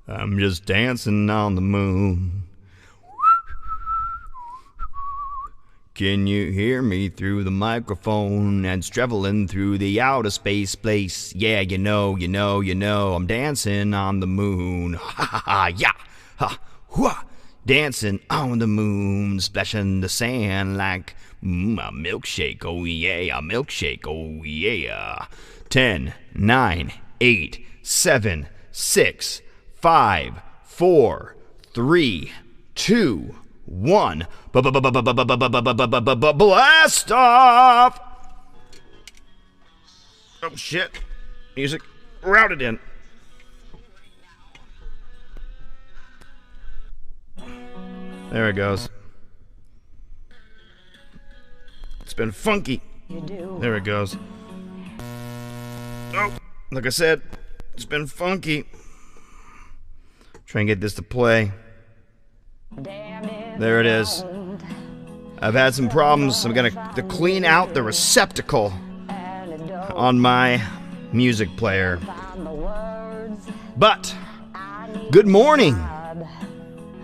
I'm just dancing on the moon. Can you hear me through the microphone? And traveling through the outer space place. Yeah, you know, I'm dancing on the moon. Ha ha ha, yeah, ha, hua. Dancing on the moon, splashing the sand like a milkshake, oh yeah, a milkshake, oh yeah. 10, 9, 8, 7, 6, 5, 4, 3, 2, 1. Blast off! Oh shit. Music routed in. There it goes. It's been funky. There it goes. Oh, like I said, it's been funky. Try and get this to play. There it is. I've had some problems. I'm gonna clean out the receptacle on my music player. But good morning,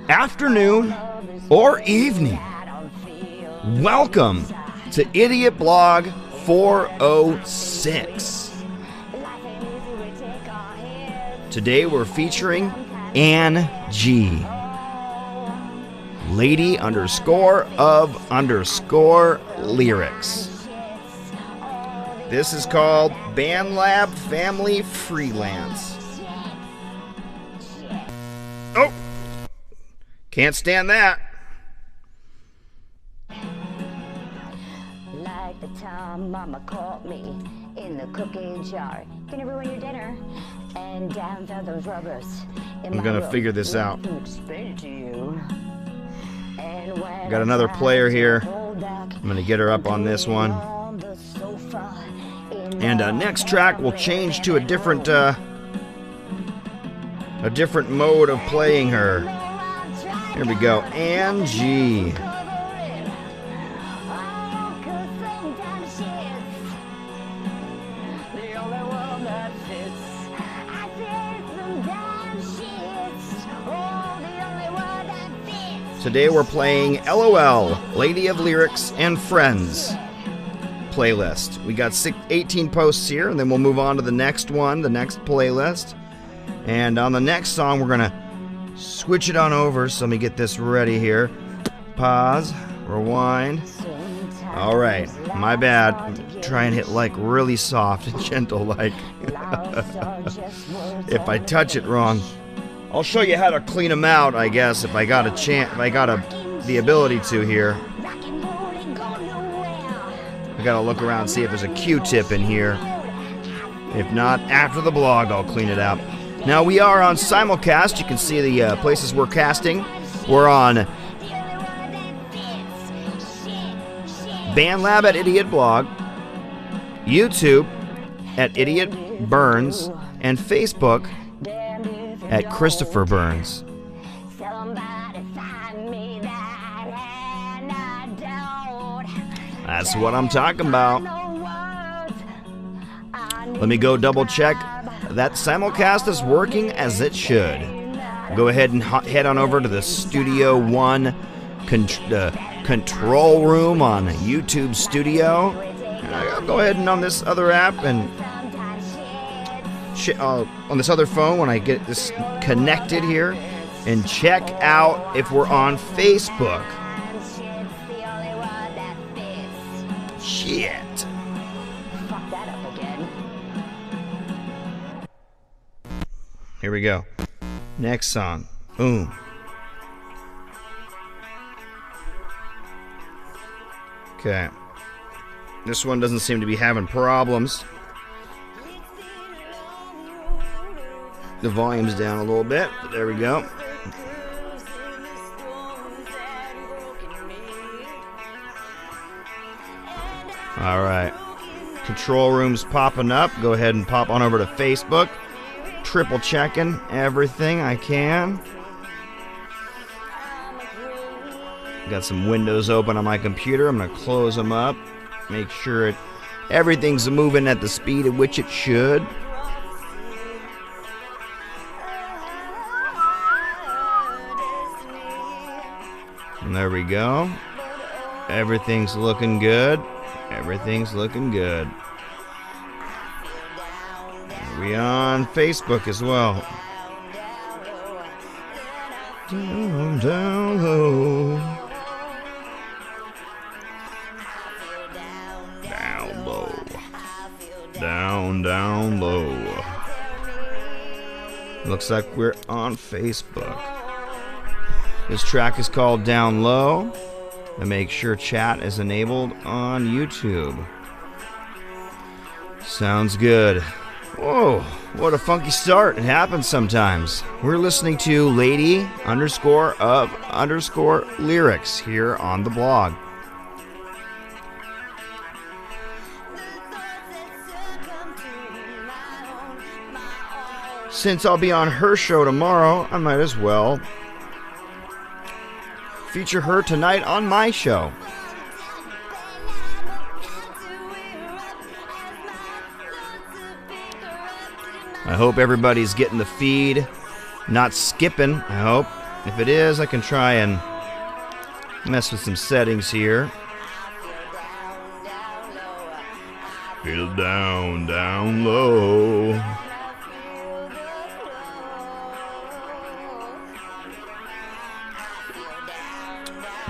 afternoon, or evening. Welcome to Idiot Blog 406. Today we're featuring Ann G. Lady _ lyrics. This is called BandLab Family Freelance. Oh! Can't stand that. Like the time Mama caught me in the cookie jar. Gonna ruin your dinner. And down fell those rubbers. I'm gonna figure this out. Explain it to you. Got another player here. I'm gonna get her up on this one. And next track we'll change to a different mode of playing her. Here we go, Ann G. Today we're playing LOL, Lady of Lyrics and Friends playlist. We got 18 posts here, and then we'll move on to the next one, the next playlist. And on the next song, we're gonna switch it on over. So let me get this ready here. Pause, rewind. All right, my bad. Try and hit like really soft and gentle, like if I touch it wrong. I'll show you how to clean them out, I guess, if I got a chance, if I got the ability to here. I gotta look around and see if there's a Q-tip in here. If not, after the blog, I'll clean it out. Now, we are on simulcast. You can see the places we're casting. We're on BandLab at Idiot Blog, YouTube at Idiot Burns, and Facebook at Christopher Burns. That's what I'm talking about. Let me go double check that simulcast is working as it should. Go ahead and head on over to the Studio One control room on YouTube Studio. I'll go ahead and on this other app and on this other phone when I get this connected here, and check out if we're on Facebook. Shit. Fuck that up again. Here we go. Next song. Boom. Okay. This one doesn't seem to be having problems. The volume's down a little bit, but there we go. All right. Control room's popping up. Go ahead and pop on over to Facebook. Triple checking everything I can. Got some windows open on my computer. I'm going to close them up. Make sure everything's moving at the speed at which it should. There we go. Everything's looking good. Everything's looking good. We on Facebook as well. Down, down low. Down low. Down, down low. Looks like we're on Facebook. This track is called Down Low. And make sure chat is enabled on YouTube. Sounds good. Whoa, what a funky start. It happens sometimes. We're listening to lady_of_lyrics here on the blog. Since I'll be on her show tomorrow, I might as well feature her tonight on my show. I hope everybody's getting the feed, not skipping, I hope. If it is, I can try and mess with some settings here. Feel down, down low.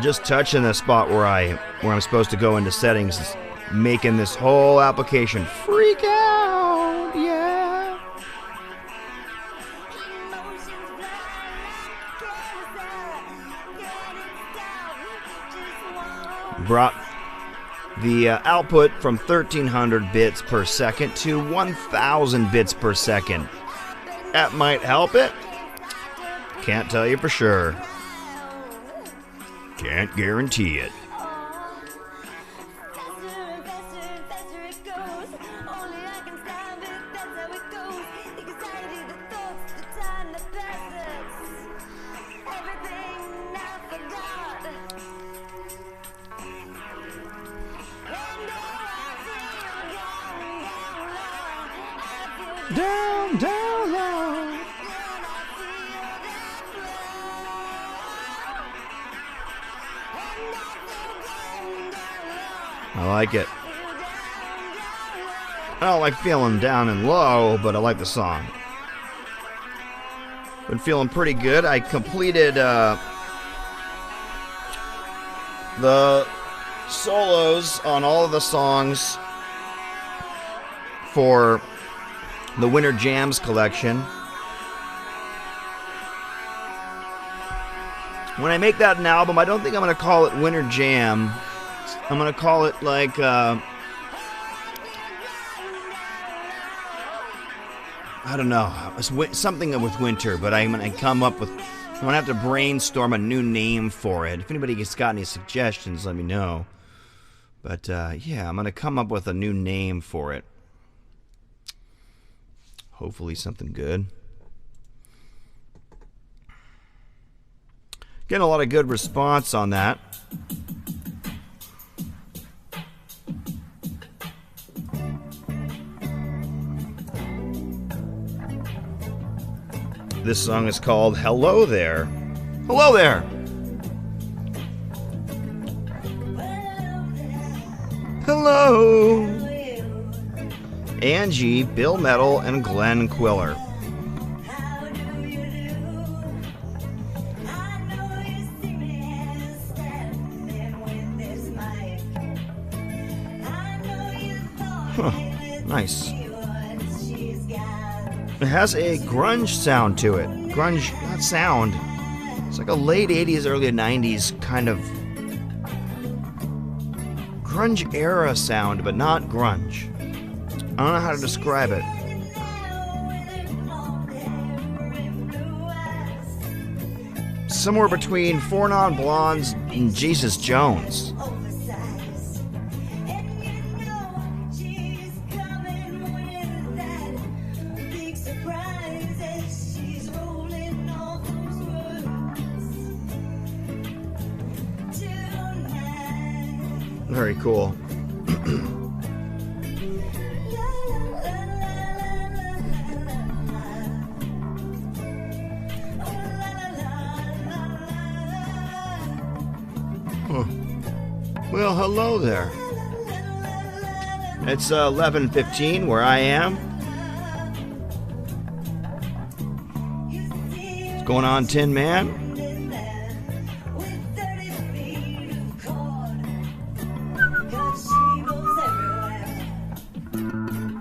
Just touching the spot where I'm supposed to go into settings is making this whole application freak out. Yeah. Brought the output from 1300 bits per second to 1000 bits per second. That might help it. Can't tell you for sure. Can't guarantee it. Down, down low. I like it. I don't like feeling down and low, but I like the song. Been feeling pretty good. I completed the solos on all of the songs for the Winter Jams collection. When I make that an album, I don't think I'm going to call it Winter Jam. I'm going to call it like I don't know, something with winter, but I'm going to come up with, I'm going to have to brainstorm a new name for it. If anybody has got any suggestions, let me know. But yeah, I'm going to come up with a new name for it. Hopefully something good. Getting a lot of good response on that. This song is called Hello There. Hello there! Hello! Angie, Bill Metal, and Glenn Quiller. Huh, nice. It has a grunge sound to it. Grunge, not sound. It's like a late 80s, early 90s kind of grunge era sound, but not grunge. I don't know how to describe it. Somewhere between Four Non Blondes and Jesus Jones. Very cool. Well, hello there. It's 11:15 where I am. What's going on, Tin Man?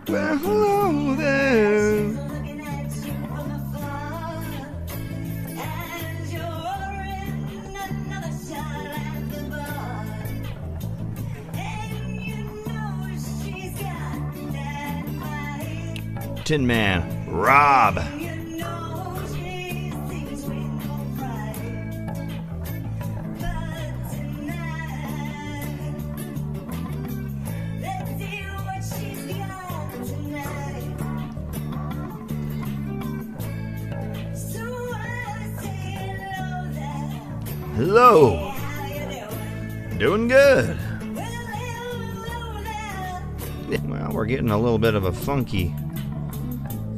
Well, hello there. Tin Man, Rob. Hello. Doing good. Well, we're getting a little bit of a funky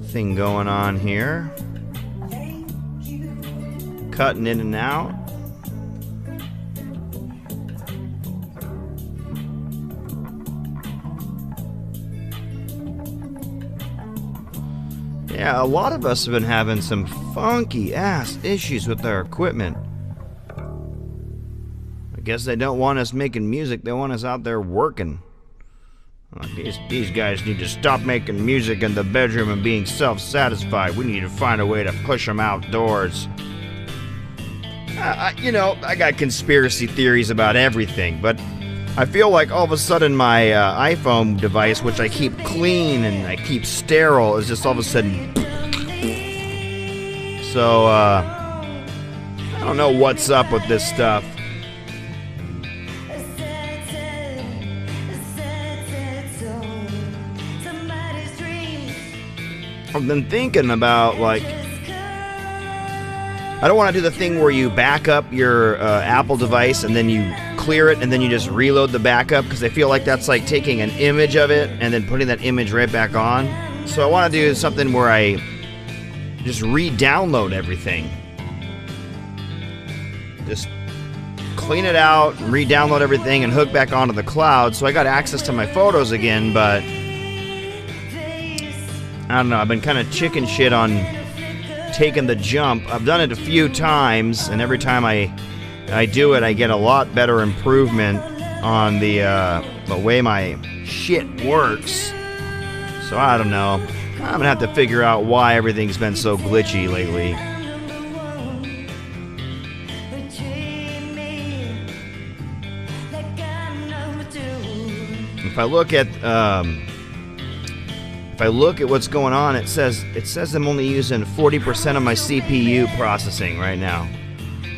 thing going on here. Cutting in and out. Yeah, a lot of us have been having some funky ass issues with our equipment. I guess they don't want us making music, they want us out there working. These guys need to stop making music in the bedroom and being self-satisfied. We need to find a way to push them outdoors. You know, I got conspiracy theories about everything, but I feel like all of a sudden my iPhone device, which I keep clean and I keep sterile, is just all of a sudden... So, I don't know what's up with this stuff. I've been thinking about, like, I don't want to do the thing where you back up your Apple device and then you clear it and then you just reload the backup, because I feel like that's like taking an image of it and then putting that image right back on. So I want to do something where I just re-download everything. Just clean it out, re-download everything, and hook back onto the cloud so I got access to my photos again, but I don't know, I've been kind of chicken shit on taking the jump. I've done it a few times, and every time I do it, I get a lot better improvement on the way my shit works. So I don't know. I'm gonna have to figure out why everything's been so glitchy lately. If I look at what's going on, it says I'm only using 40% of my CPU processing right now.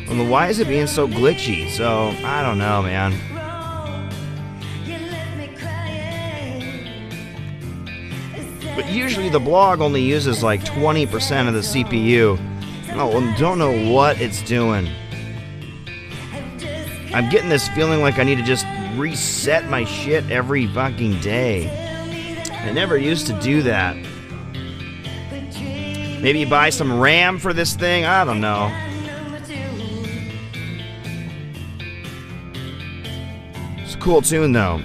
Well, why is it being so glitchy? So, I don't know, man. But usually the blog only uses like 20% of the CPU. I don't know what it's doing. I'm getting this feeling like I need to just reset my shit every fucking day. I never used to do that. Maybe buy some RAM for this thing? I don't know. It's a cool tune, though.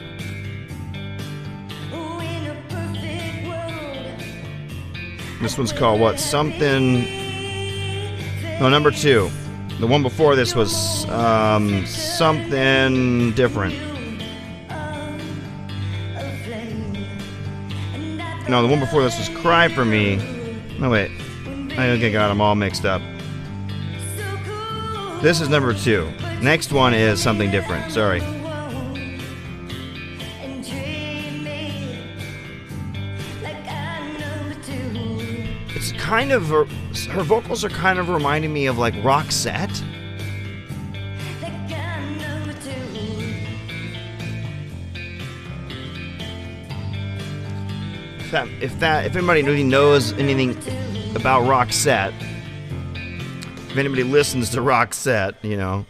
This one's called what? Something... No, number 2. The one before this was something different. No, the one before this was Cry For Me. No, wait. I think I got them all mixed up. This is number 2. Next one is something different. Sorry. It's kind of... her vocals are kind of reminding me of, like, Roxette. If anybody really knows anything about Roxette, if anybody listens to Roxette, you know.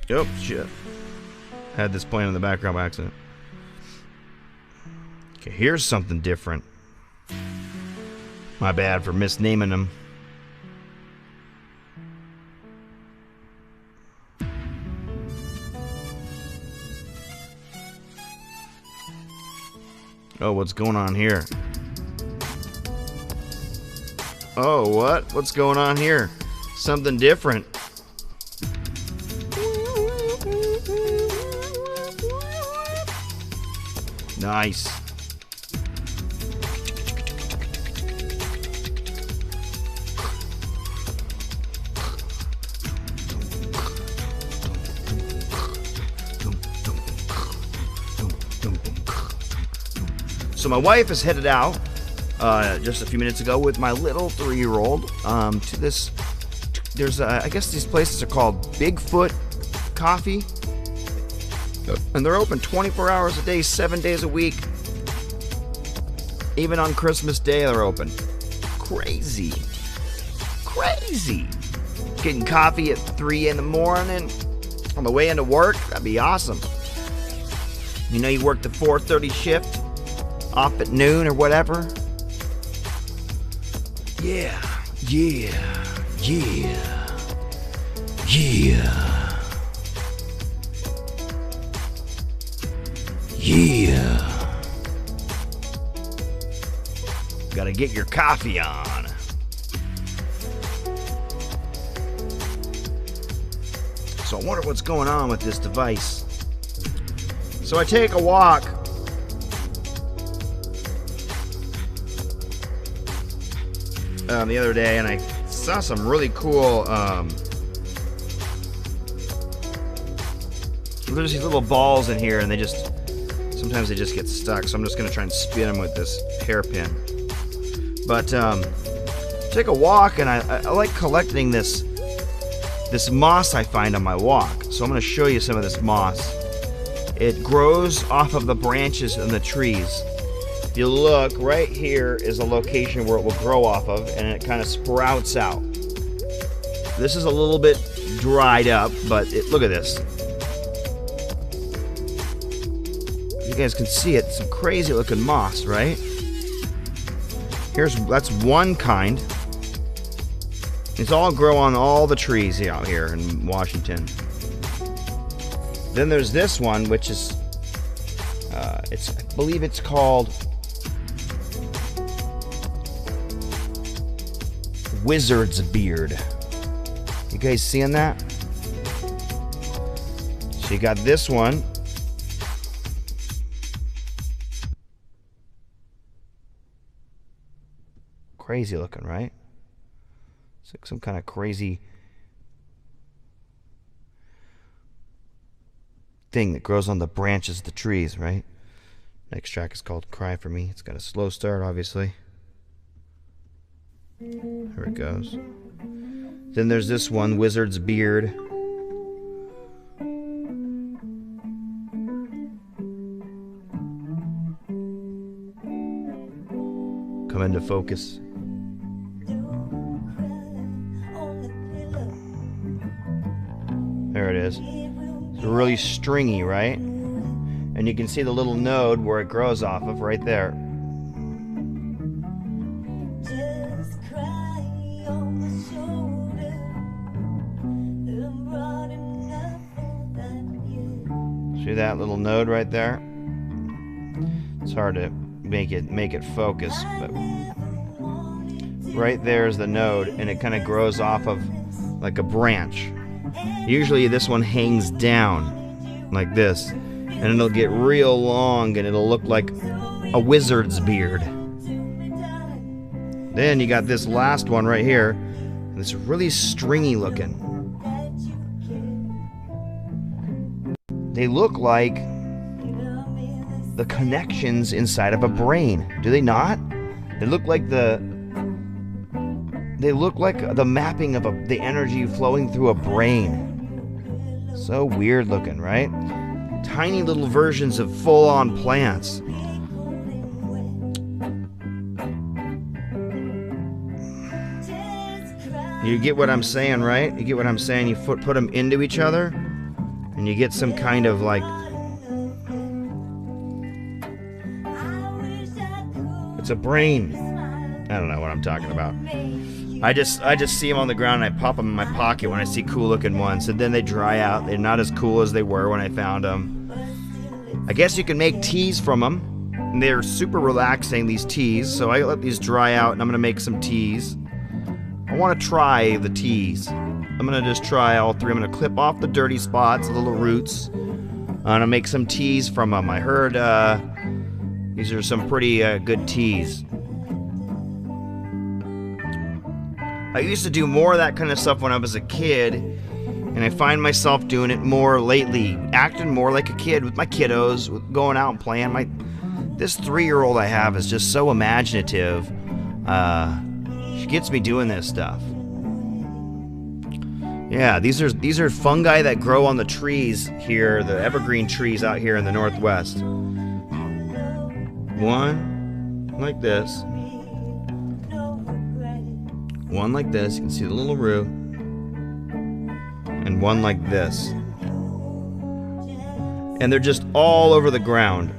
Oh, shit. Had this playing in the background by accident. Okay, here's something different. My bad for misnaming them. Oh, what's going on here? Oh, what? What's going on here? Something different. Nice. So my wife is headed out just a few minutes ago with my little 3-year-old to this. There's I guess these places are called Bigfoot Coffee, and they're open 24 hours a day, 7 days a week. Even on Christmas Day they're open. Crazy. Getting coffee at 3 in the morning on the way into work, that'd be awesome. You know, you work the 4:30 shift, off at noon or whatever. Yeah. Gotta get your coffee on. So I wonder what's going on with this device. So I take a walk the other day, and I saw some really cool there's these little balls in here, and sometimes they just get stuck, so I'm just gonna try and spin them with this hairpin. But take a walk, and I like collecting this moss I find on my walk. So I'm gonna show you some of this moss. It grows off of the branches in the trees. If you look, right here is a location where it will grow off of, and it kind of sprouts out. This is a little bit dried up, but look at this. You guys can see it. Some crazy looking moss, right? That's one kind. It's all grow on all the trees out here in Washington. Then there's this one, which is, I believe it's called Wizard's Beard. You guys seeing that? So you got this one. Crazy looking, right? It's like some kind of crazy thing that grows on the branches of the trees, right? Next track is called Cry For Me. It's got a slow start, obviously. Here it goes. Then there's this one, Wizard's Beard. Come into focus. There it is. It's really stringy, right? And you can see the little node where it grows off of right there. See that little node right there? It's hard to make it focus, but right there is the node, and it kind of grows off of like a branch. Usually this one hangs down like this, and it'll get real long, and it'll look like a wizard's beard. Then you got this last one right here, and it's really stringy looking. They look like the connections inside of a brain. Do they not? They look like the mapping of the energy flowing through a brain. So weird looking, right? Tiny little versions of full-on plants. You get what I'm saying, right? You get what I'm saying? You put them into each other, and you get some kind of like... It's a brain. I don't know what I'm talking about. I just see them on the ground, and I pop them in my pocket when I see cool looking ones, and then they dry out. They're not as cool as they were when I found them. I guess you can make teas from them. And they're super relaxing, these teas. So I let these dry out, and I'm gonna make some teas. I want to try the teas. I'm gonna just try all three. I'm gonna clip off the dirty spots, the little roots. I'm gonna make some teas from them. I heard these are some pretty good teas. I used to do more of that kind of stuff when I was a kid, and I find myself doing it more lately, acting more like a kid with my kiddos, going out and playing. This 3-year-old I have is just so imaginative. She gets me doing this stuff. Yeah, these are fungi that grow on the trees here, the evergreen trees out here in the Northwest. One like this. One like this, you can see the little root. And one like this. And they're just all over the ground.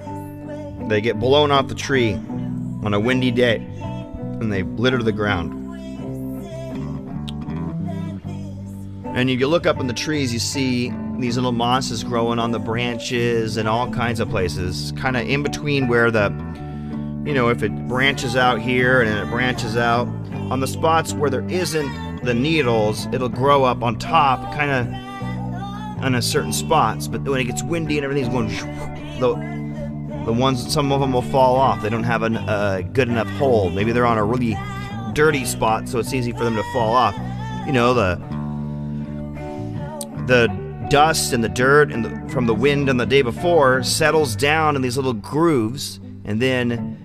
They get blown off the tree on a windy day, and they litter the ground. And if you look up in the trees, you see these little mosses growing on the branches and all kinds of places, kind of in between where the, if it branches out here and then it branches out, on the spots where there isn't the needles, it'll grow up on top, kind of on a certain spots. But when it gets windy and everything's going, the ones, some of them will fall off. They don't have a good enough hold. Maybe they're on a really dirty spot, so it's easy for them to fall off. The dust and the dirt and from the wind on the day before settles down in these little grooves, and then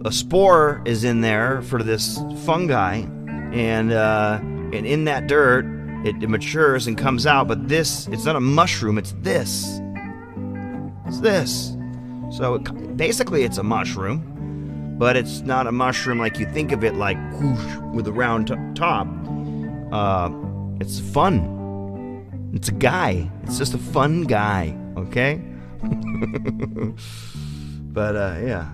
a spore is in there for this fungi, and in that dirt it matures and comes out. But it's not a mushroom, it's this. So basically it's a mushroom, but it's not a mushroom like you think of it, like whoosh, with a round top. It's fun. It's a guy. It's just a fun guy, okay? But yeah.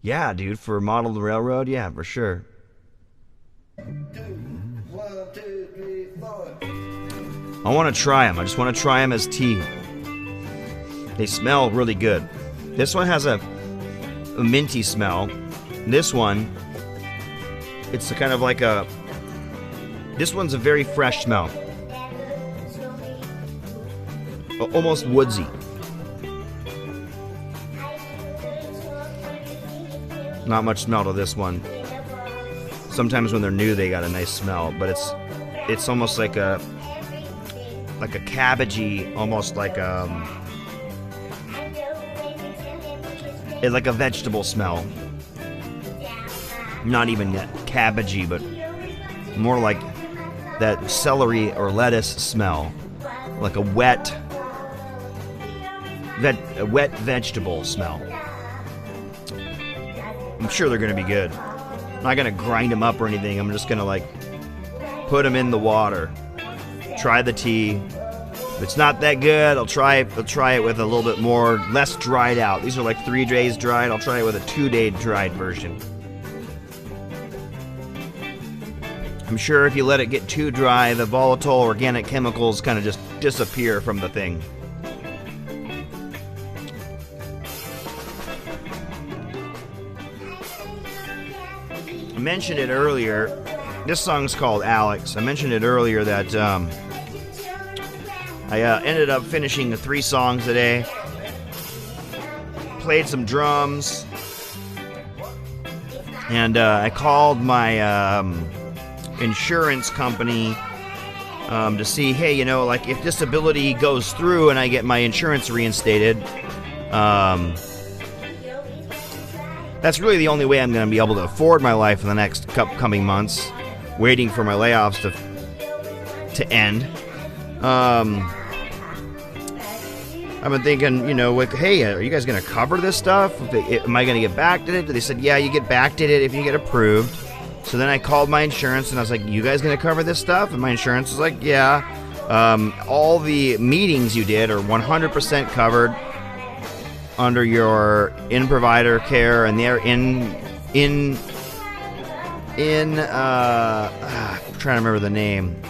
Yeah, dude, for Model Railroad, yeah, for sure. 1, 2, 3, 4. I want to try them. I just want to try them as tea. They smell really good. This one has a minty smell. This one, it's kind of like this one's a very fresh smell. Almost woodsy. Not much smell to this one. Sometimes when they're new, they got a nice smell, but it's almost like a cabbagey, almost like it's like a vegetable smell. Not even yet cabbagey, but more like that celery or lettuce smell, like a wet vegetable smell. I'm sure they're gonna be good. I'm not gonna grind them up or anything. I'm just gonna put them in the water, try the tea. If it's not that good, I'll try it with a little bit less dried out. These are like 3 days dried. I'll try it with a 2-day dried version. I'm sure if you let it get too dry, the volatile organic chemicals kind of just disappear from the thing. I mentioned it earlier. This song's called Alex. I mentioned it earlier that I ended up finishing the 3 songs today. Played some drums. And I called my insurance company to see, hey, if disability goes through and I get my insurance reinstated, that's really the only way I'm going to be able to afford my life in the next coming months, waiting for my layoffs to end. I've been thinking, hey, are you guys going to cover this stuff? Am I going to get backed at it? They said, yeah, you get backed at it if you get approved. So then I called my insurance and I was like, you guys going to cover this stuff? And my insurance was like, yeah. All the meetings you did are 100% covered under your in-provider care, and they're I'm trying to remember the name.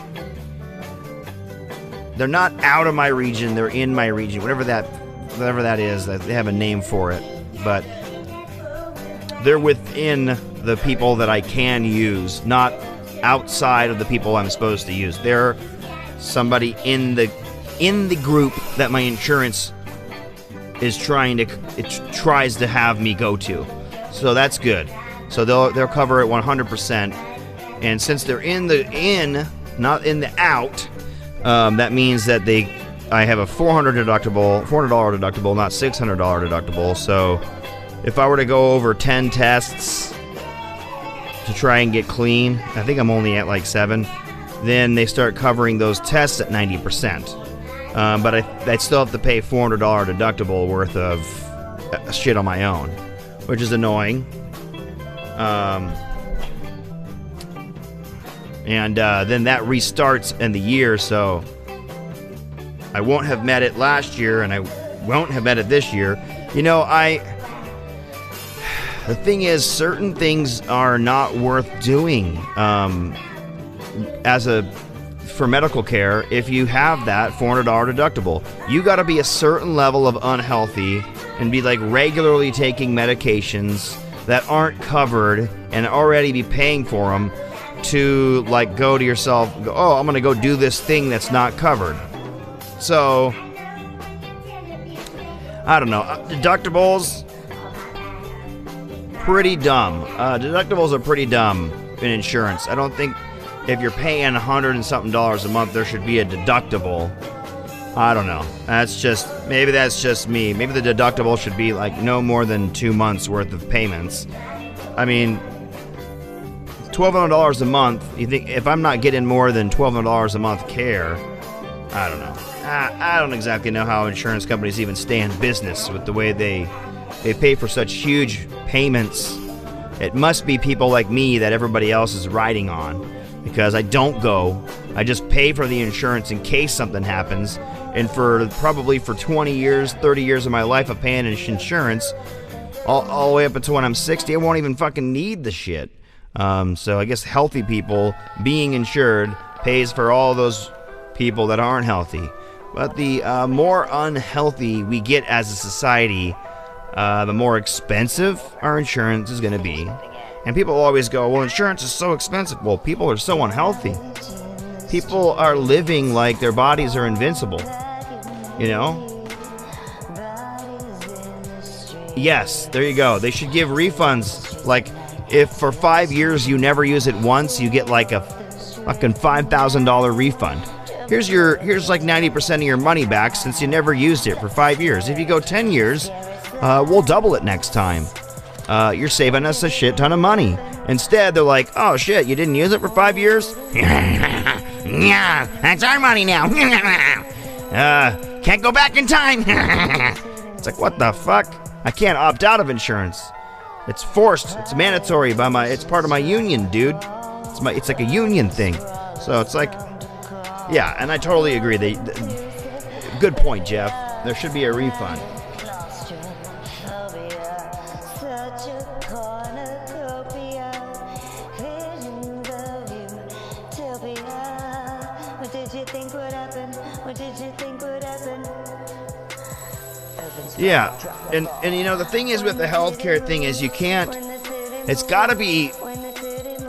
They're not out of my region, they're in my region, whatever that whatever that is. They have a name for it, but they're within the people that I can use, not outside of the people I'm supposed to use. They're somebody in the group that my insurance is tries to have me go to. So that's good. So they'll cover it 100%. And since they're in the in, not in the out, that means that I have a $400 deductible, not $600 deductible. So if I were to go over 10 tests to try and get clean, I think I'm only at like 7, then they start covering those tests at 90%. But I'd still have to pay $400 deductible worth of shit on my own, which is annoying. And then that restarts in the year, so I won't have met it last year, and I won't have met it this year. You know, the thing is, certain things are not worth doing for medical care. If you have that $400 deductible, you got to be a certain level of unhealthy and be like regularly taking medications that aren't covered and already be paying for them to like go to yourself, oh, I'm gonna go do this thing that's not covered. So I don't know, deductibles, pretty dumb. Deductibles are pretty dumb in insurance. I don't think if you're paying $100 and something a month, there should be a deductible. I don't know. Maybe that's just me. Maybe the deductible should be like no more than 2 months worth of payments. I mean, $1,200 a month. You think if I'm not getting more than $1,200 a month care, I don't know. I don't exactly know how insurance companies even stay in business with the way they pay for such huge payments. It must be people like me that everybody else is riding on, because I don't go. I just pay for the insurance in case something happens. And probably for 20 years, 30 years of my life of paying insurance, all the way up until when I'm 60, I won't even fucking need the shit. So I guess healthy people being insured pays for all those people that aren't healthy. But the more unhealthy we get as a society, the more expensive our insurance is going to be. And people always go, well, insurance is so expensive. Well, people are so unhealthy. People are living like their bodies are invincible. You know? Yes, there you go. They should give refunds. Like, if for 5 years you never use it once, you get like a fucking $5,000 refund. Here's like 90% of your money back since you never used it for 5 years. If you go 10 years, we'll double it next time. You're saving us a shit ton of money. Instead, they're like, oh shit, you didn't use it for 5 years? Yeah, that's our money now. Can't go back in time. It's like, what the fuck? I can't opt out of insurance. It's forced. It's mandatory it's part of my union, dude. It's like a union thing. So it's like, yeah, and I totally agree. Good point, Jeff. There should be a refund. Yeah, and you know, the thing is with the healthcare thing is it's got to be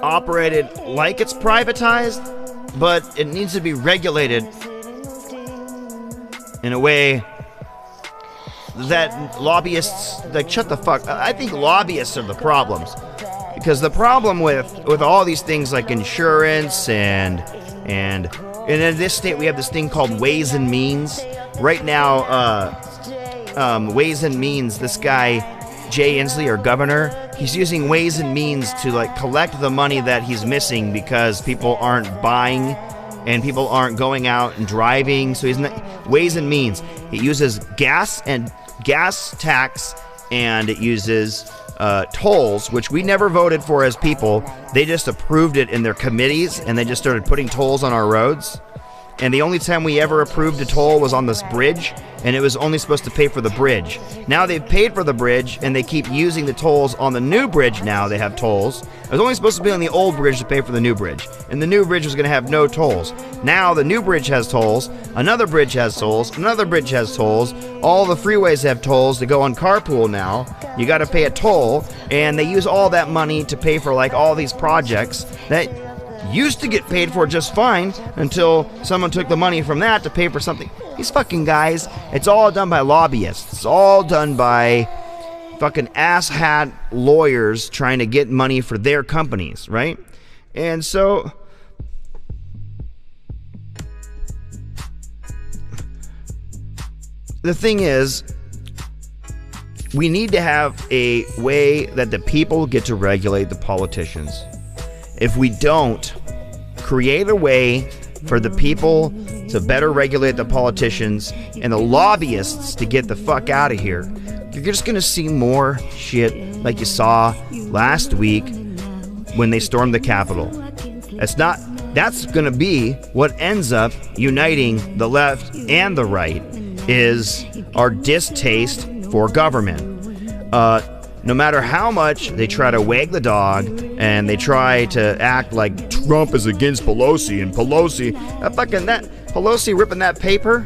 operated like it's privatized, but it needs to be regulated in a way that lobbyists, like, shut the fuck. I think lobbyists are the problems, because the problem with all these things like insurance and in this state we have this thing called Ways and Means. Right now, Ways and Means, this guy Jay Inslee, our governor, he's using Ways and Means to like collect the money that he's missing because people aren't buying and people aren't going out and driving. So he's not, Ways and Means. It uses gas tax, and it uses tolls, which we never voted for as people. They just approved it in their committees, and they just started putting tolls on our roads. And the only time we ever approved a toll was on this bridge, and it was only supposed to pay for the bridge. Now they've paid for the bridge, and they keep using the tolls on the new bridge now. They have tolls. It was only supposed to be on the old bridge to pay for the new bridge. And the new bridge was going to have no tolls. Now the new bridge has tolls, another bridge has tolls, another bridge has tolls. All the freeways have tolls to go on carpool now. You got to pay a toll, and they use all that money to pay for like all these projects that used to get paid for just fine until someone took the money from that to pay for something. These fucking guys, it's all done by lobbyists. It's all done by fucking asshat lawyers trying to get money for their companies, right? And so the thing is, we need to have a way that the people get to regulate the politicians. If we don't create a way for the people to better regulate the politicians and the lobbyists to get the fuck out of here, you're just gonna see more shit like you saw last week when they stormed the Capitol. That's gonna be what ends up uniting the left and the right, is our distaste for government. No matter how much they try to wag the dog and they try to act like Trump is against Pelosi, and Pelosi ripping that paper,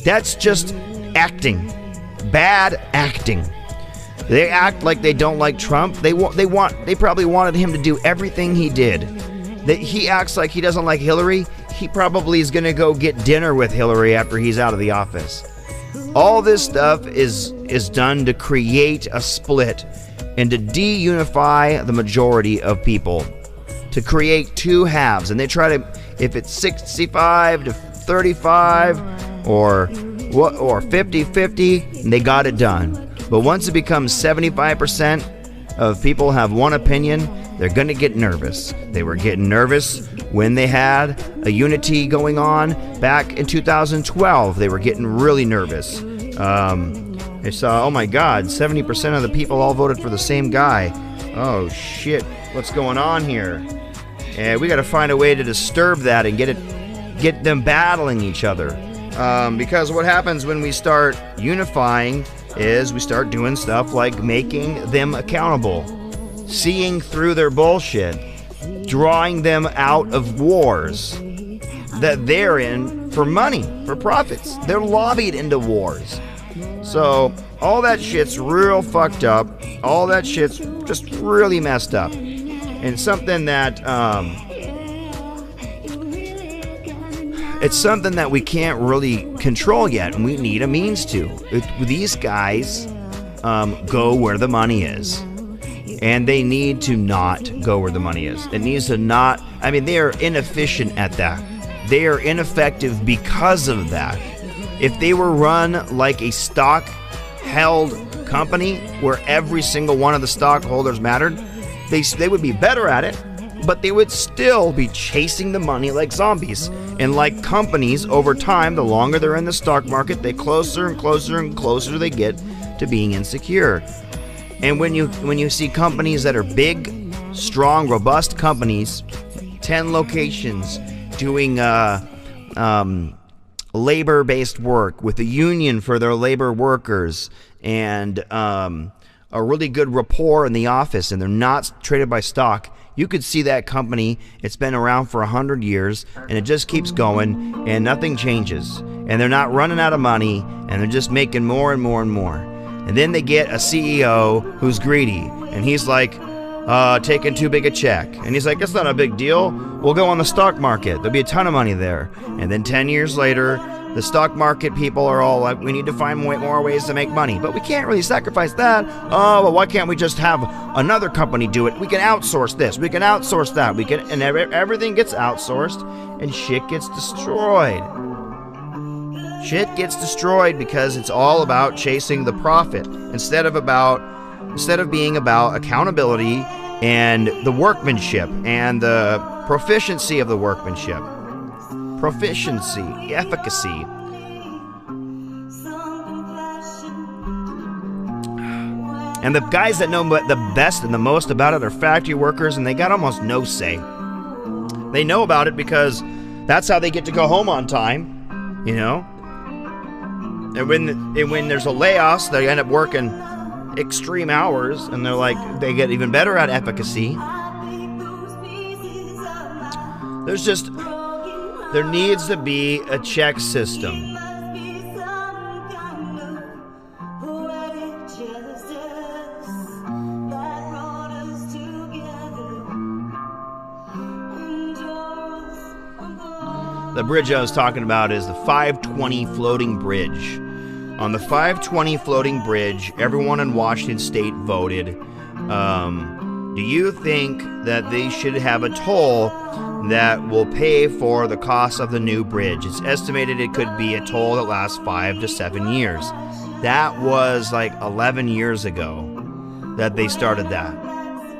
that's just acting. Bad acting. They act like they don't like Trump. They probably wanted him to do everything he did. That he acts like he doesn't like Hillary. He probably is going to go get dinner with Hillary after he's out of the office. All this stuff is done to create a split and to de-unify the majority of people, to create two halves. And they try to, if it's 65 to 35 or 50-50, they got it done. But once it becomes 75% of people have one opinion, they're going to get nervous. They were getting nervous when they had a unity going on back in 2012. They were getting really nervous. They saw, oh my God, 70% of the people all voted for the same guy. Oh shit, what's going on here? And we got to find a way to disturb that and get them battling each other. Because what happens when we start unifying is we start doing stuff like making them accountable, seeing through their bullshit, drawing them out of wars that they're in for money, for profits. They're lobbied into wars. So all that shit's real fucked up. All that shit's just really messed up. And something that it's something that we can't really control yet, and we need a means to. These guys go where the money is. And they need to not go where the money is. It needs to not, I mean, they are inefficient at that. They are ineffective because of that. If they were run like a stock-held company where every single one of the stockholders mattered, they would be better at it, but they would still be chasing the money like zombies. And like companies, over time, the longer they're in the stock market, the closer and closer and closer they get to being insecure. And when you see companies that are big, strong, robust companies, 10 locations, doing labor-based work with a union for their labor workers, and a really good rapport in the office, and they're not traded by stock, you could see that company, it's been around for 100 years, and it just keeps going, and nothing changes. And they're not running out of money, and they're just making more and more and more. And then they get a CEO who's greedy, and he's like, taking too big a check. And he's like, that's not a big deal. We'll go on the stock market. There'll be a ton of money there. And then 10 years later, the stock market people are all like, we need to find more ways to make money. But we can't really sacrifice that. Oh, well, why can't we just have another company do it? We can outsource this. We can outsource that. And everything gets outsourced, and shit gets destroyed. Shit gets destroyed because it's all about chasing the profit instead of being about accountability and the workmanship and the proficiency of the workmanship. Proficiency, efficacy. And the guys that know the best and the most about it are factory workers, and they got almost no say. They know about it because That's how they get to go home on time, you know? And when there's a layoffs, they end up working extreme hours, and they're like, they get even better at efficacy. There needs to be a check system. The bridge I was talking about is the 520 floating bridge. On the 520 floating bridge, everyone in Washington State voted. Do you think that they should have a toll that will pay for the cost of the new bridge? It's estimated it could be a toll that lasts 5 to 7 years. That was like 11 years ago that they started that.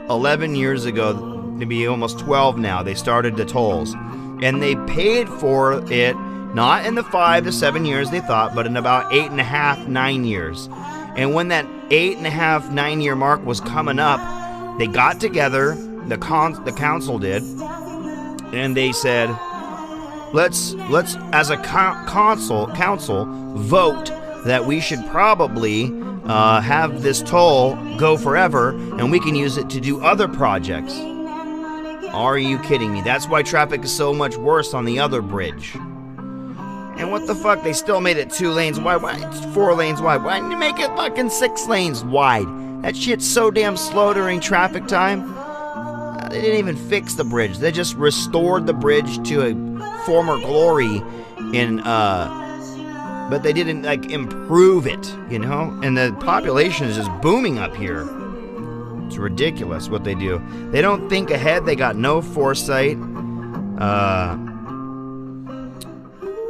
11 years ago, maybe almost 12 now, they started the tolls. And they paid for it, not in the 5 to 7 years they thought, but in about 8.5, 9 years. And when that 8.5, 9 year mark was coming up, they got together, the council did, and they said, let's as a council vote that we should probably have this toll go forever, and we can use it to do other projects. Are you kidding me? That's why traffic is so much worse on the other bridge. And what the fuck? They still made it 2 lanes wide. Why? It's 4 lanes wide. Why didn't you make it fucking 6 lanes wide? That shit's so damn slow during traffic time. They didn't even fix the bridge. They just restored the bridge to a former glory but they didn't like improve it, you know? And the population is just booming up here. It's ridiculous what they do. They don't think ahead. They got no foresight.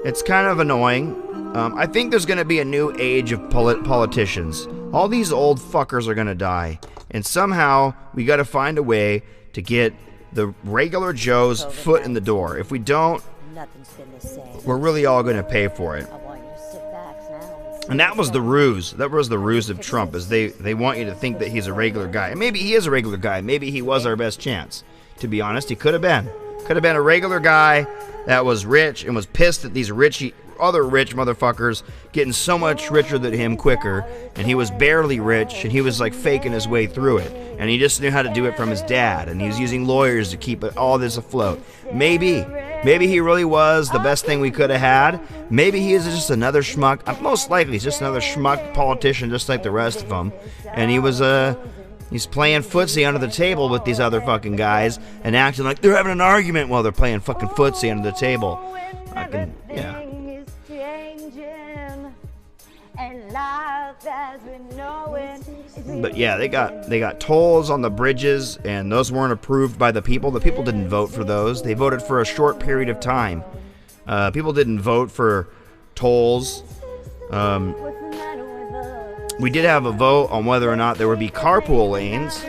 It's kind of annoying. I think there's going to be a new age of politicians. All these old fuckers are going to die. And somehow we got to find a way to get the regular Joe's foot in the door. If we don't, we're really all going to pay for it. And that was the ruse. That was the ruse of Trump, is they want you to think that he's a regular guy. And maybe he is a regular guy. Maybe he was our best chance. To be honest, he could have been. Could have been a regular guy that was rich and was pissed at these other rich motherfuckers getting so much richer than him quicker. And he was barely rich, and he was like faking his way through it. And he just knew how to do it from his dad. And he was using lawyers to keep all this afloat. Maybe he really was the best thing we could have had. Maybe he is just another schmuck. Most likely he's just another schmuck politician just like the rest of them. And he's playing footsie under the table with these other fucking guys and acting like they're having an argument while they're playing fucking footsie under the table. Yeah. But yeah, they got tolls on the bridges, and those weren't approved by the people. The people didn't vote for those. They voted for a short period of time. People didn't vote for tolls. We did have a vote on whether or not there would be carpool lanes.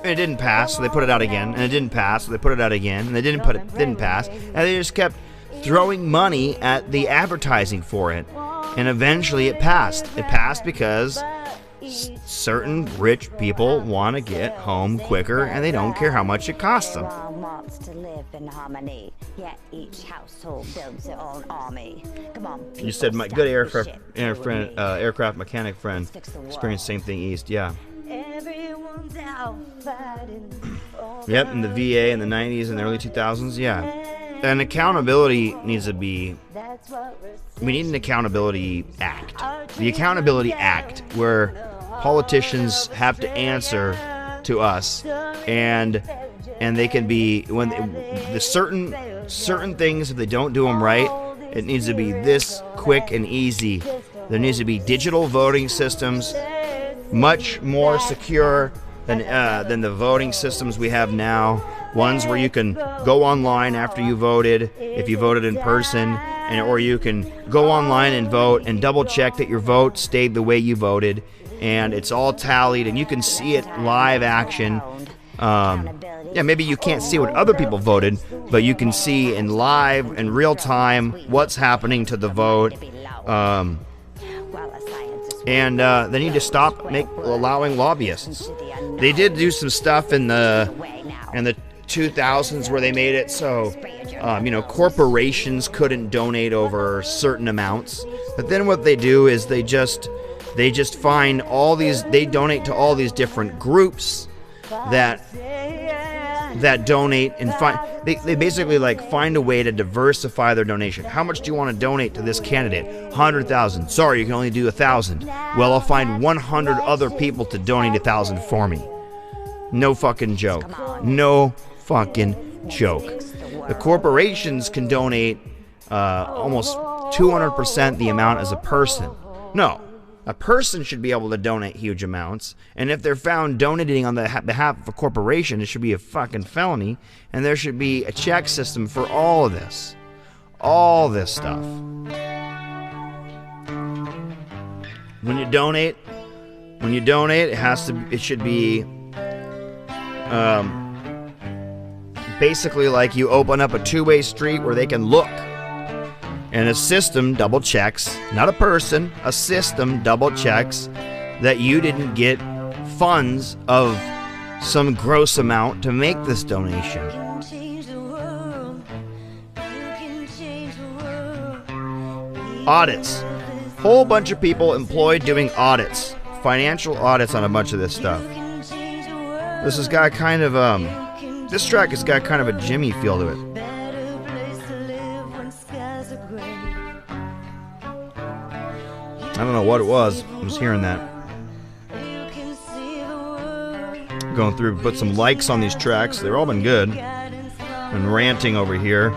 It didn't pass, so they put it out again, and it didn't pass, so they put it out again, and they didn't pass, and they just kept throwing money at the advertising for it. And eventually it passed. It passed because certain rich people want to get home quicker, and they don't care how much it costs them. You said my good aircraft mechanic friend experienced the same thing east. Yeah. Yep, in the VA in the 90s and the early 2000s. Yeah. And accountability needs to be... We need an accountability act. The accountability act, where politicians have to answer to us, and they can be, when the certain things, if they don't do them right, it needs to be this quick and easy. There needs to be digital voting systems, much more secure than the voting systems we have now. Ones where you can go online after you voted, if you voted in person, or you can go online and vote and double check that your vote stayed the way you voted, and it's all tallied, and you can see it live action. Yeah, maybe you can't see what other people voted, but you can see in live and real time what's happening to the vote. And they need to stop allowing lobbyists. They did do some stuff in the 2000s where they made it so corporations couldn't donate over certain amounts. But then what they do is they just find all these, they donate to all these different groups that donate, and they basically like find a way to diversify their donation. How much do you want to donate to this candidate? 100,000. Sorry, you can only do 1,000. Well, I'll find 100 other people to donate 1,000 for me. No fucking joke. No fucking joke. The corporations can donate almost 200% the amount as a person. No. A person should be able to donate huge amounts, and if they're found donating on the behalf of a corporation, it should be a fucking felony, and there should be a check system for all of this. All this stuff. When you donate, it should be basically like you open up a two-way street where they can look. And a system double checks, not a person, a system double checks that you didn't get funds of some gross amount to make this donation. Audits. Whole bunch of people employed doing audits, financial audits on a bunch of this stuff. This has got kind of, this track has got kind of a Jimmy feel to it. I don't know what it was. I was hearing that. Going through, put some likes on these tracks. They've all been good. And ranting over here.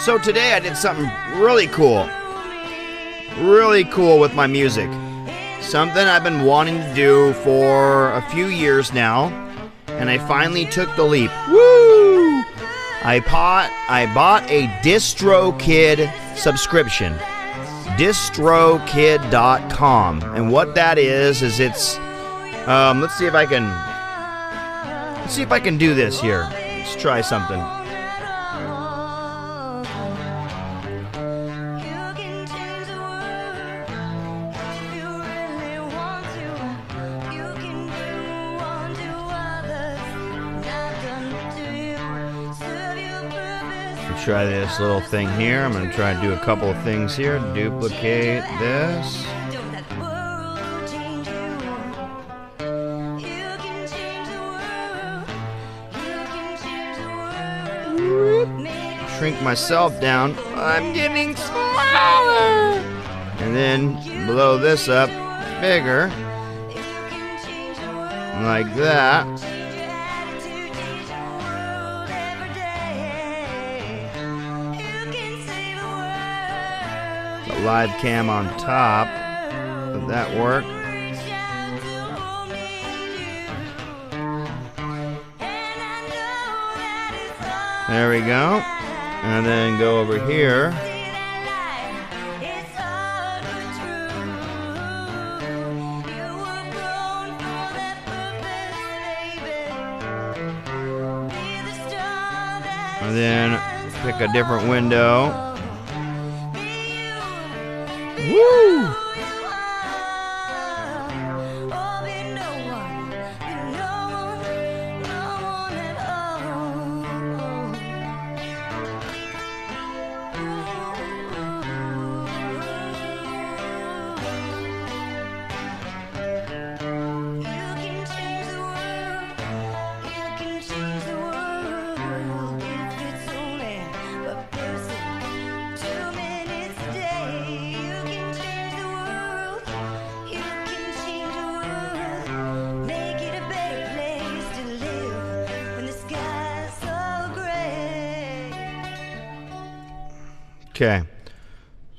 So today I did something really cool with my music. Something I've been wanting to do for a few years now, and I finally took the leap. Woo! I bought a DistroKid subscription. DistroKid.com. And what that is it's let's see if I can do this here. Let's try something. Try this little thing here. I'm going to try to do a couple of things here. Duplicate this. Shrink myself down. I'm getting smaller. And then blow this up bigger. Like that. Live cam on top. Did that work? There we go. And then go over here. And then pick a different window. Woo! Okay,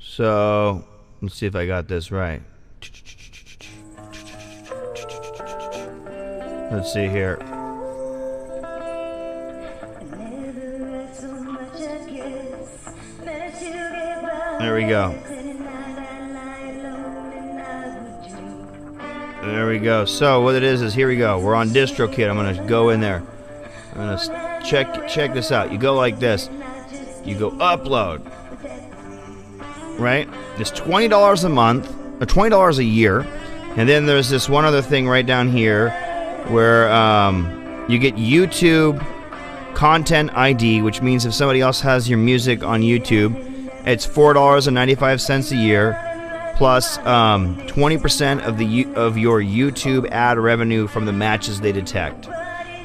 so let's see if I got this right. Let's see here. There we go. There we go. So what it is here we go. We're on DistroKid. I'm gonna go in there. I'm gonna check this out. You go like this. You go upload. Right? It's $20 a month or $20 a year, and then there's this one other thing right down here where you get YouTube Content ID, which means if somebody else has your music on YouTube, it's $4.95 a year. Plus 20% of your YouTube ad revenue from the matches they detect.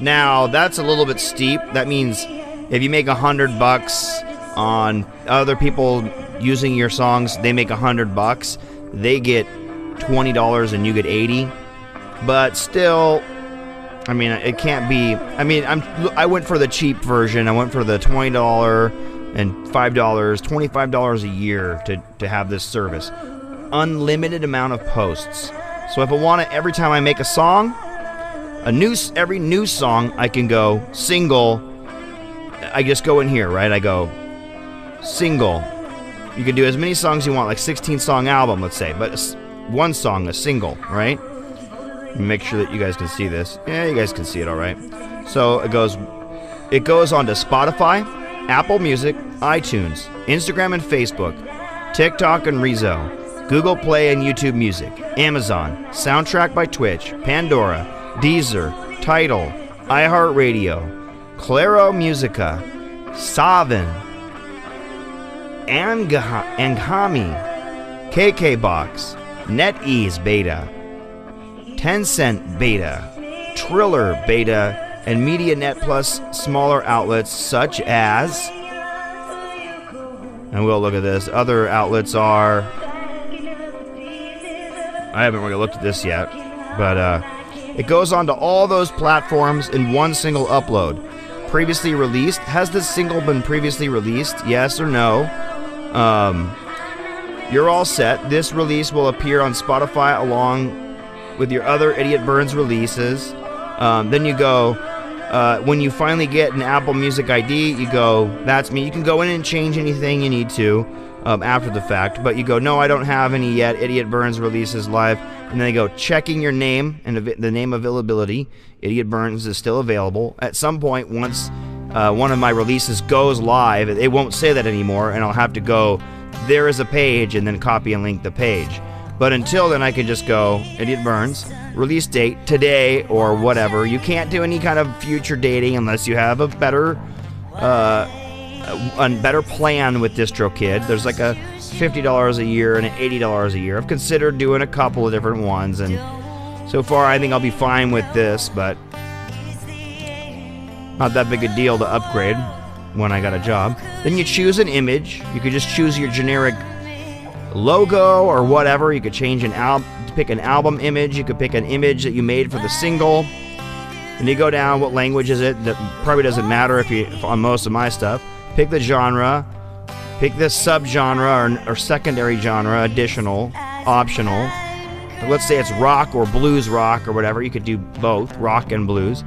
Now that's a little bit steep. That means if you make $100 on other people using your songs, they make $100. They get $20 and you get $80. But still, I mean, it can't be. I mean, I went for the cheap version. I went for the $20 and $5, $25 a year to have this service. Unlimited amount of posts. So if I want to, every time I make a song, every new song, I can go single. I just go in here, right? I go single. You can do as many songs you want, like 16-song album, let's say, but one song, a single, right? Make sure that you guys can see this. Yeah, you guys can see it all right. So it goes onto Spotify, Apple Music, iTunes, Instagram and Facebook, TikTok and Rezo, Google Play and YouTube Music, Amazon, Soundtrack by Twitch, Pandora, Deezer, Tidal, iHeartRadio, Claro Musica, Savin, Angami, KKBox, NetEase Beta, Tencent Beta, Triller Beta, and MediaNet Plus smaller outlets such as, and we'll look at this, other outlets are, I haven't really looked at this yet, but it goes on to all those platforms in one single upload. Previously released. Has this single been previously released? Yes or no? You're all set. This release will appear on Spotify along with your other Idiot Burns releases. Then you go, when you finally get an Apple Music ID, you go, that's me. You can go in and change anything you need to after the fact, but you go, no, I don't have any yet. Idiot Burns releases live. And then they go, checking your name and the name availability. Idiot Burns is still available. At some point, once one of my releases goes live, it won't say that anymore, and I'll have to go, there is a page, and then copy and link the page. But until then, I can just go, Idiot Burns, release date, today, or whatever. You can't do any kind of future dating unless you have a better plan with DistroKid. There's like a $50 a year and an $80 a year. I've considered doing a couple of different ones, and so far I think I'll be fine with this, but not that big a deal to upgrade when I got a job. Then you choose an image. You could just choose your generic logo or whatever. You could change pick an album image. You could pick an image that you made for the single. And you go down, what language is it? That probably doesn't matter if on most of my stuff. Pick the genre. Pick this subgenre or secondary genre, additional, optional. Let's say it's rock or blues rock or whatever. You could do both, rock and blues.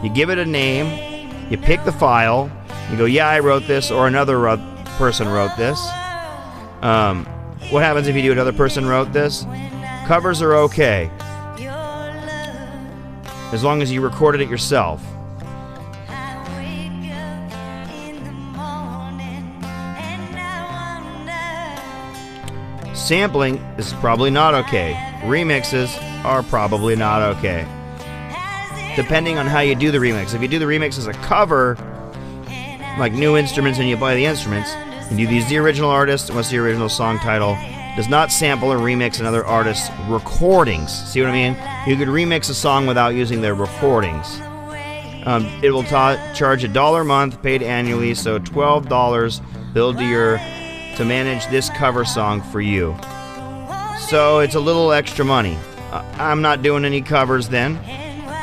You give it a name. You pick the file. You go, yeah, I wrote this, or another person wrote this. What happens if you do another person wrote this? Covers are okay, as long as you recorded it yourself. Sampling is probably not okay. Remixes are probably not okay, depending on how you do the remix. If you do the remix as a cover, like new instruments, and you play the instruments, and you use the original artist, what's the original song title, does not sample or remix another artist's recordings. See what I mean? You could remix a song without using their recordings. It will charge $1 a month, paid annually, so $12 billed to manage this cover song for you. So it's a little extra money. I'm not doing any covers then.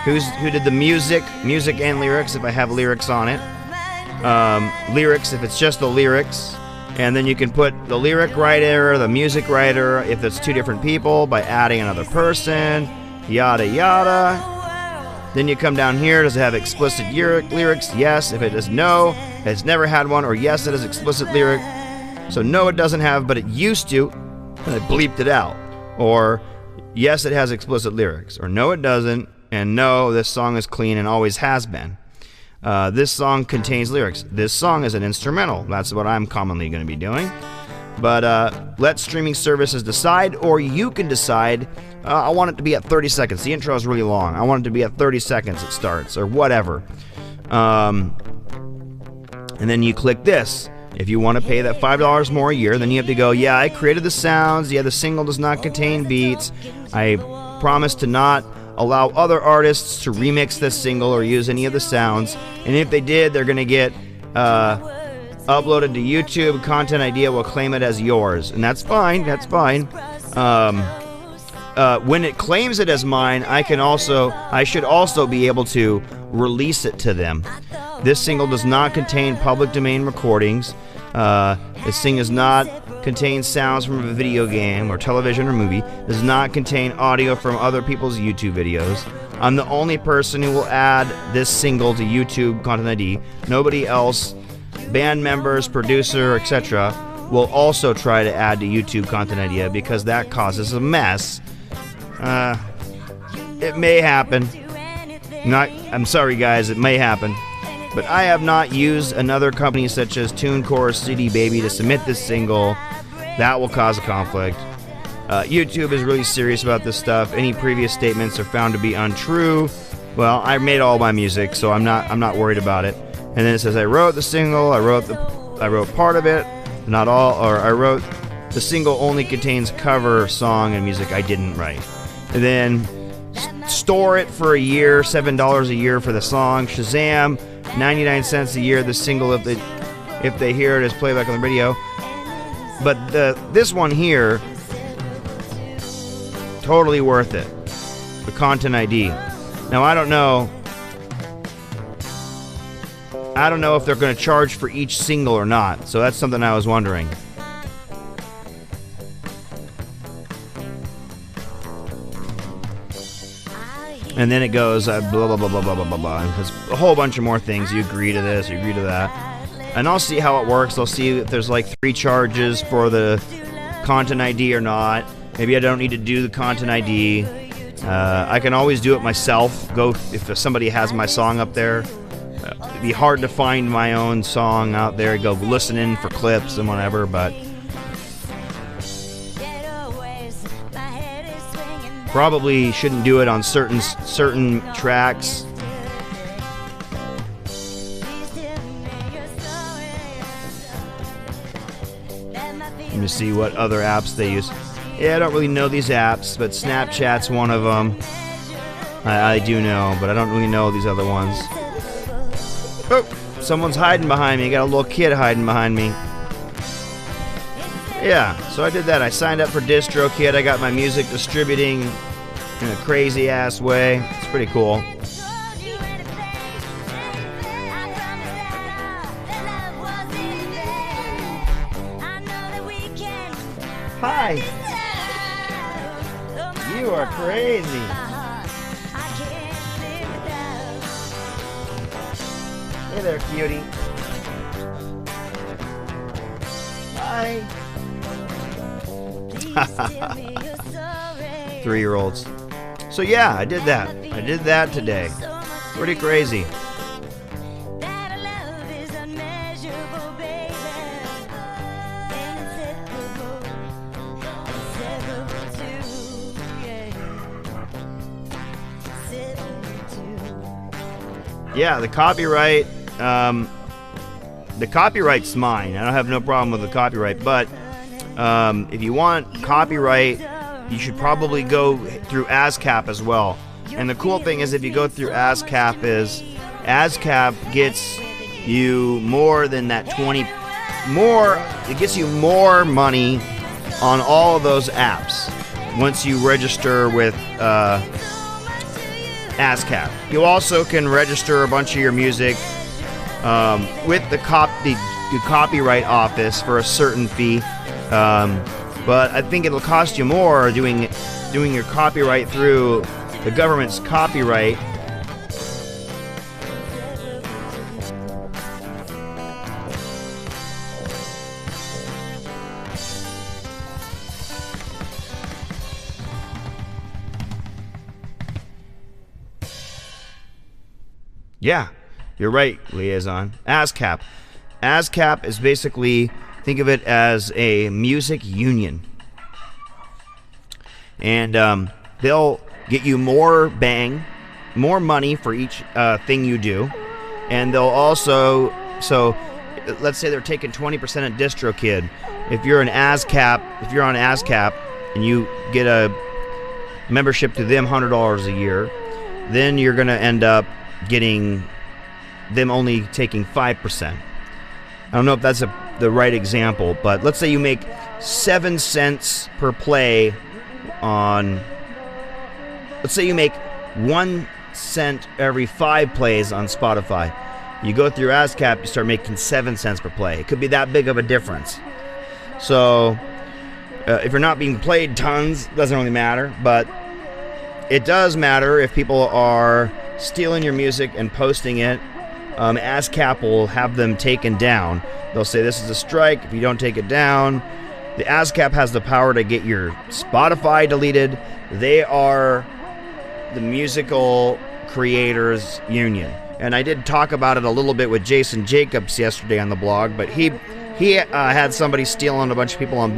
Who did the music and lyrics if I have lyrics on it. Lyrics if it's just the lyrics. And then you can put the lyric writer, the music writer, if it's two different people, by adding another person, yada yada. Then you come down here, does it have explicit lyrics? Yes. If it is no, it's never had one, or yes, it is explicit lyric. So no, it doesn't have, but it used to, and I bleeped it out. Or yes, it has explicit lyrics, or no, it doesn't, and no, this song is clean and always has been. This song contains lyrics. This song is an instrumental. That's what I'm commonly going to be doing. But let streaming services decide, or you can decide, I want it to be at 30 seconds. The intro is really long. I want it to be at 30 seconds it starts, or whatever. And then you click this. If you want to pay that $5 more a year, then you have to go, yeah, I created the sounds. Yeah, the single does not contain beats. I promise to not allow other artists to remix this single or use any of the sounds. And if they did, they're going to get uploaded to YouTube. Content Idea will claim it as yours. And that's fine. That's fine. When it claims it as mine, I should also be able to release it to them. This single does not contain public domain recordings. This thing does not contain sounds from a video game or television or movie. Does not contain audio from other people's YouTube videos. I'm the only person who will add this single to YouTube Content ID. Nobody else, band members, producer, etc., will also try to add to YouTube Content Idea because that causes a mess. It may happen. I'm sorry guys, it may happen. But I have not used another company such as TuneCore or CD Baby to submit this single. That will cause a conflict. YouTube is really serious about this stuff. Any previous statements are found to be untrue. Well, I made all my music, so I'm not worried about it. And then it says I wrote the single, I wrote part of it, not all, or I wrote the single only contains cover song and music I didn't write. And then store it for a year, $7 a year for the song. Shazam, 99 cents a year the single if they hear it as playback on the radio. But this one here, totally worth it. The Content ID. Now I don't know if they're going to charge for each single or not. So that's something I was wondering. And then it goes blah blah blah blah blah blah blah blah. And there's a whole bunch of more things. You agree to this, you agree to that, and I'll see how it works. I'll see if there's like 3 charges for the Content ID or not. Maybe I don't need to do the Content ID. I can always do it myself. Go if somebody has my song up there. It'd be hard to find my own song out there. Go listening for clips and whatever, but. Probably shouldn't do it on certain tracks. Let me see what other apps they use. Yeah, I don't really know these apps, but Snapchat's one of them. I do know, but I don't really know these other ones. Oh, someone's hiding behind me. I got a little kid hiding behind me. Yeah, so I did that. I signed up for DistroKid. I got my music distributing in a crazy ass way. It's pretty cool. Hi. You are crazy. Hey there, cutie. Hi. 3-year-olds. So yeah, I did that. I did that today. Pretty crazy. Yeah, the copyright. The copyright's mine. I don't have no problem with the copyright, but if you want copyright, you should probably go through ASCAP as well. And the cool thing is, if you go through ASCAP, gets you more than that 20 more. It gets you more money on all of those apps once you register with ASCAP. You also can register a bunch of your music with the Copyright Office for a certain fee. But I think it'll cost you more doing your copyright through the government's copyright. Yeah, you're right, Liaison. ASCAP. ASCAP is basically, think of it as a music union. And they'll get you more money for each thing you do. And they'll also, so let's say they're taking 20% at DistroKid. If you're on ASCAP and you get a membership to them $100 a year, then you're going to end up getting them only taking 5%. I don't know if that's the right example, but let's say you make 7 cents per play on, let's say you make 1 cent every 5 plays on Spotify. You go through ASCAP, you start making 7 cents per play. It could be that big of a difference. So if you're not being played tons, doesn't really matter, but it does matter if people are stealing your music and posting it. ASCAP will have them taken down. They'll say this is a strike if you don't take it down. The ASCAP has the power to get your Spotify deleted. They are the musical creators union. And I did talk about it a little bit with Jason Jacobs yesterday on the blog, but he had somebody stealing a bunch of people on